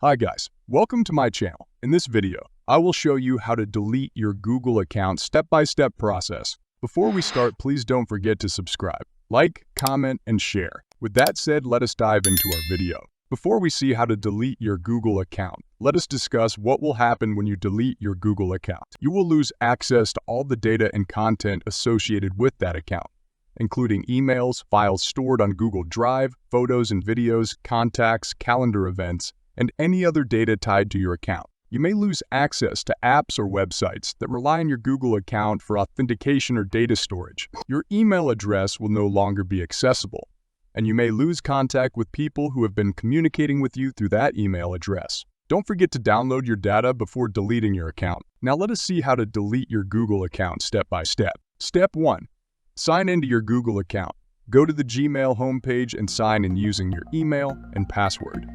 Hi guys, welcome to my channel. In this video, I will show you how to delete your Google account step-by-step process. Before we start, please don't forget to subscribe, like, comment, and share. With that said, let us dive into our video. Before we see how to delete your Google account, let us discuss what will happen when you delete your Google account. You will lose access to all the data and content associated with that account, including emails, files stored on Google Drive, photos and videos, contacts, calendar events, and any other data tied to your account. You may lose access to apps or websites that rely on your Google account for authentication or data storage. Your email address will no longer be accessible, and you may lose contact with people who have been communicating with you through that email address. Don't forget to download your data before deleting your account. Now let us see how to delete your Google account step by step. Step 1. Sign into your Google account. Go to the Gmail homepage and sign in using your email and password.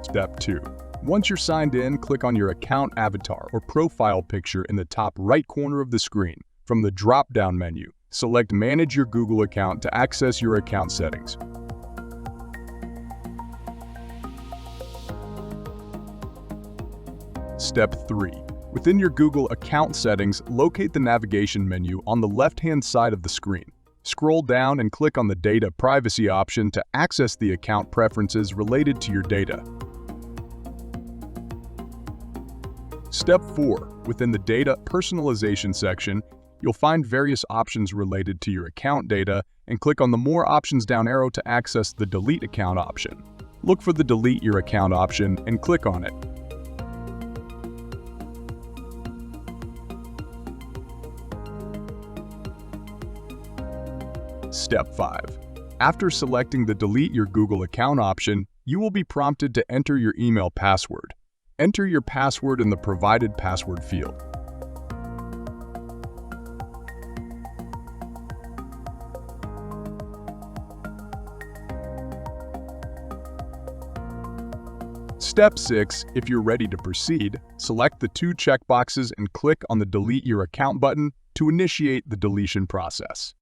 Step 2. Once you're signed in, click on your account avatar or profile picture in the top right corner of the screen. From the drop-down menu, select Manage your Google account to access your account settings. Step 3. Within your Google account settings, locate the navigation menu on the left-hand side of the screen. Scroll down and click on the Data Privacy option to access the account preferences related to your data. Step 4. Within the Data Personalization section, you'll find various options related to your account data and click on the More Options down arrow to access the Delete Account option. Look for the Delete Your Account option and click on it. Step 5. After selecting the Delete Your Google Account option, you will be prompted to enter your email password. Enter your password in the provided password field. Step 6. If you're ready to proceed, select the 2 checkboxes and click on the Delete Your Account button to initiate the deletion process.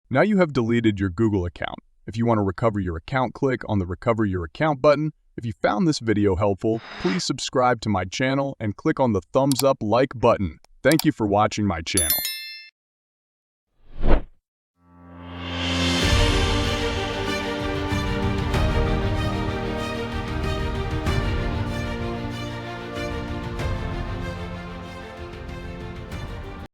Now you have deleted your Google account. If you want to recover your account, click on the Recover Your Account button. If you found this video helpful, please subscribe to my channel and click on the thumbs up like button. Thank you for watching my channel.